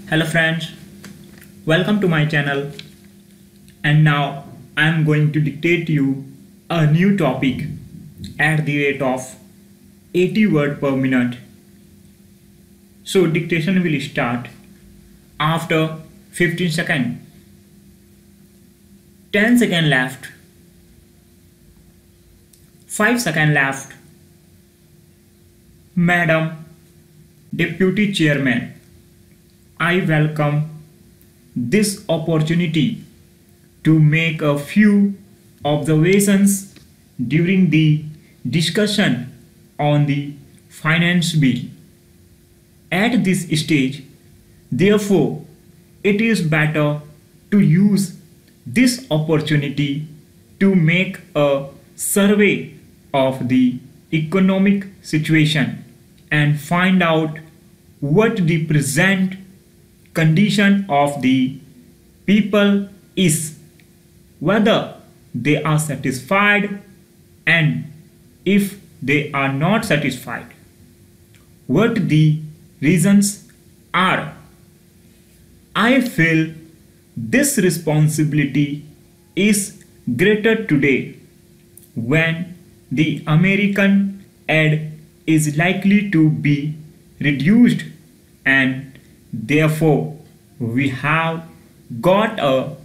Hello friends, welcome to my channel, and now I am going to dictate you a new topic at the rate of 80 words per minute. So dictation will start after 15 seconds. 10 seconds left. 5 seconds left. Madam Deputy Chairman, I welcome this opportunity to make a few observations during the discussion on the finance bill. At this stage, therefore, it is better to use this opportunity to make a survey of the economic situation and find out what the present condition of the people is, whether they are satisfied, and if they are not satisfied, what the reasons are. I feel this responsibility is greater today when the American aid is likely to be reduced, and therefore we have got a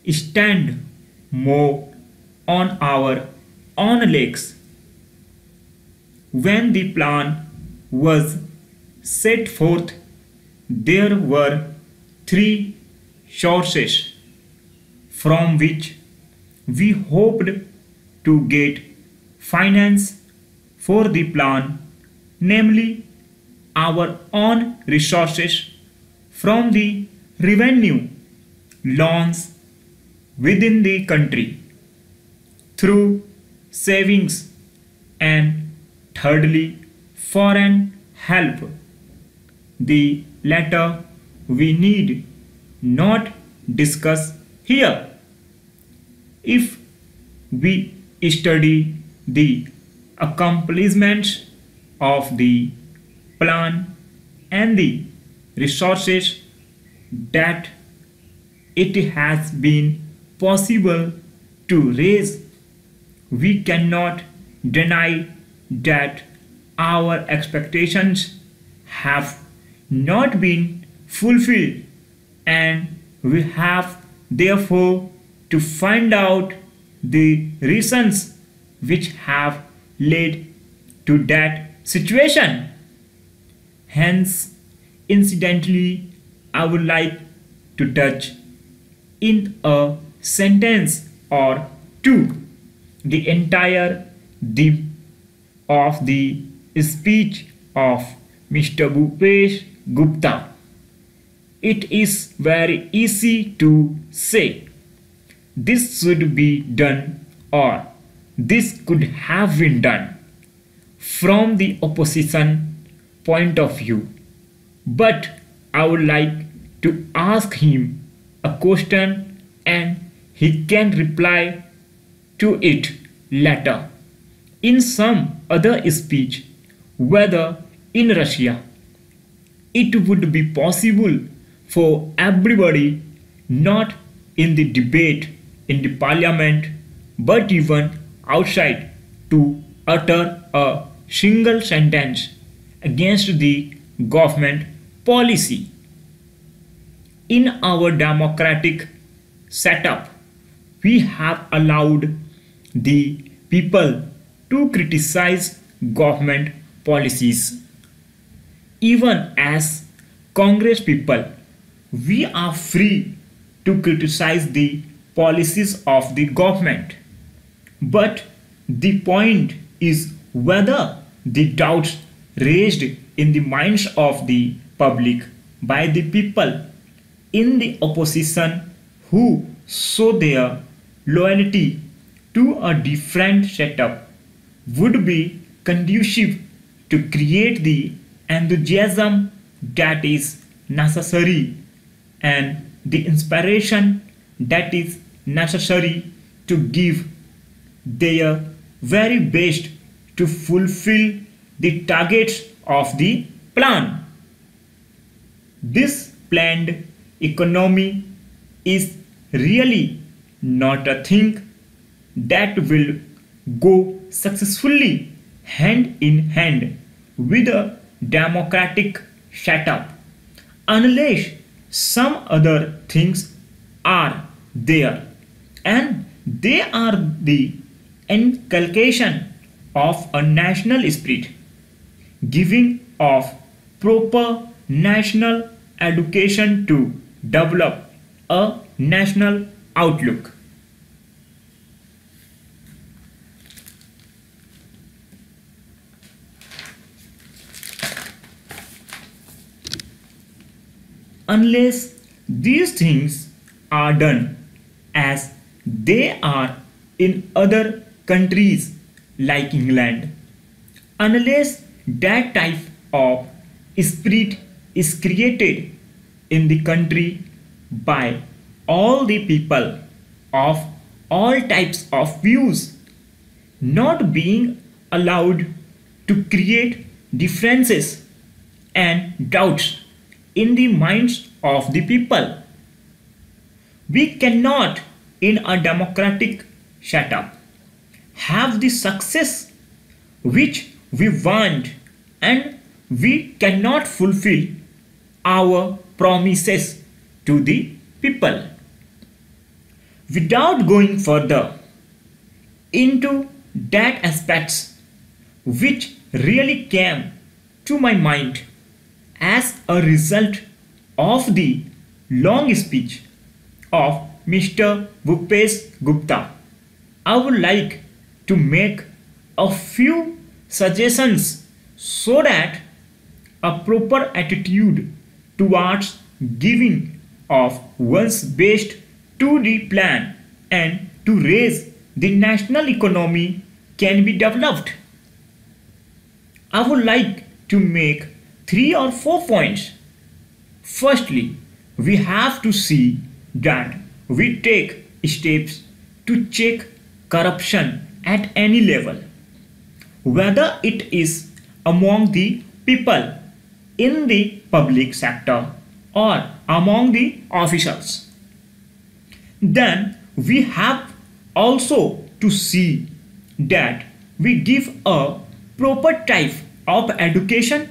stand more on our own legs. When the plan was set forth, there were three sources from which we hoped to get finance for the plan, namely our own resources from the revenue loans within the country, through savings, and thirdly foreign help. The latter we need not discuss here. If we study the accomplishments of the plan and the resources that it has been possible to raise, we cannot deny that our expectations have not been fulfilled, and we have therefore to find out the reasons which have led to that situation. Hence, incidentally, I would like to touch in a sentence or two the entire theme of the speech of Mr. Bhupesh Gupta. It is very easy to say this should be done or this could have been done from the opposition point of view, but I would like to ask him a question and he can reply to it later in some other speech, whether in Russia it would be possible for everybody, not in the debate in the parliament but even outside, to utter a single sentence against the government policy. In our democratic setup, we have allowed the people to criticize government policies. Even as Congress people, we are free to criticize the policies of the government. But the point is whether the doubts raised in the minds of the public by the people in the opposition who show their loyalty to a different setup would be conducive to create the enthusiasm that is necessary and the inspiration that is necessary to give their very best to fulfill the targets of the plan. This planned economy is really not a thing that will go successfully hand in hand with a democratic setup unless some other things are there, and they are the inculcation of a national spirit, giving of proper national education to develop a national outlook. Unless these things are done as they are in other countries like England, unless that type of spirit is created in the country by all the people of all types of views, not being allowed to create differences and doubts in the minds of the people, we cannot in a democratic setup have the success which we want, and we cannot fulfill our promises to the people. Without going further into that aspects which really came to my mind as a result of the long speech of Mr. Bhupesh Gupta, I would like to make a few suggestions so that a proper attitude towards giving of one's best to the plan and to raise the national economy can be developed. I would like to make 3 or 4 points. Firstly, we have to see that we take steps to check corruption at any level, whether it is among the people in the public sector or among the officials. Then we have also to see that we give a proper type of education,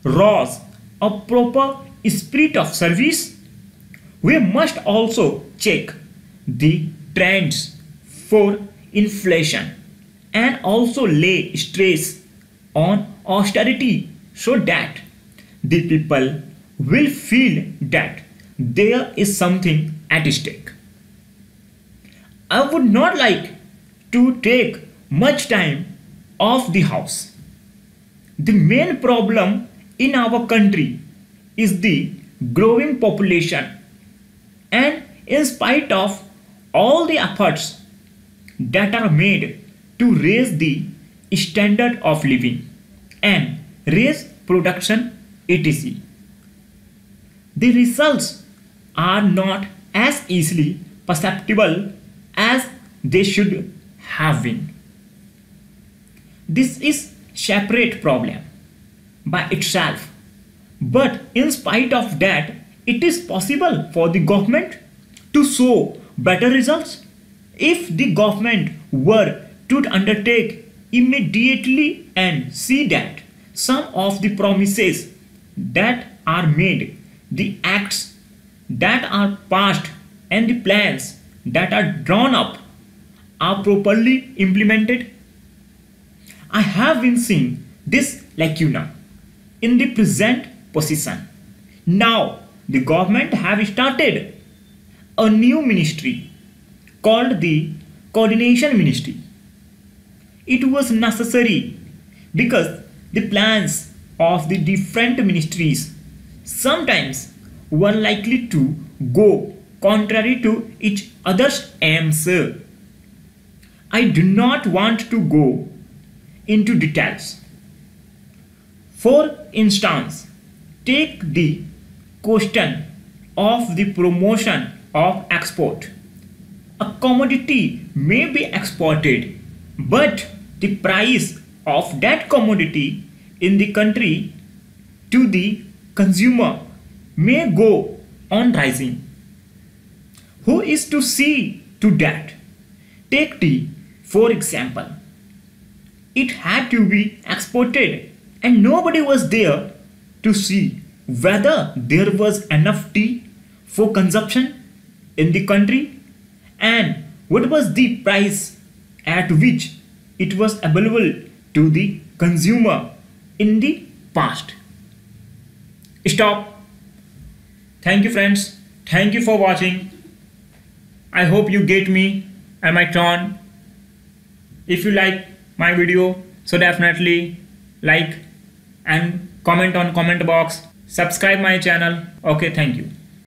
rose a proper spirit of service. We must also check the trends for inflation and also lay stress on austerity so that the people will feel that there is something at stake. I would not like to take much time off the house. The main problem in our country is the growing population, and in spite of all the efforts that are made to raise the standard of living and raise production etc., the results are not as easily perceptible as they should have been. This is separate problem by itself, but in spite of that, it is possible for the government to show better results if the government were to undertake immediately and see that some of the promises that are made, the acts that are passed and the plans that are drawn up are properly implemented. I have been seeing this lacuna in the present position. Now the government have started a new ministry called the coordination ministry. It was necessary because the plans of the different ministries sometimes were likely to go contrary to each other's aims. I do not want to go into details. For instance, take the question of the promotion of export. A commodity may be exported, but the price of that commodity in the country to the consumer may go on rising. Who is to see to that? Take tea, for example. It had to be exported and nobody was there to see whether there was enough tea for consumption in the country and what was the price at which it was available to the consumer in the past. Stop. Thank you friends. Thank you for watching. I hope you get me and my turn. If you like my video, so definitely like and comment on comment box. Subscribe my channel. Okay, thank you.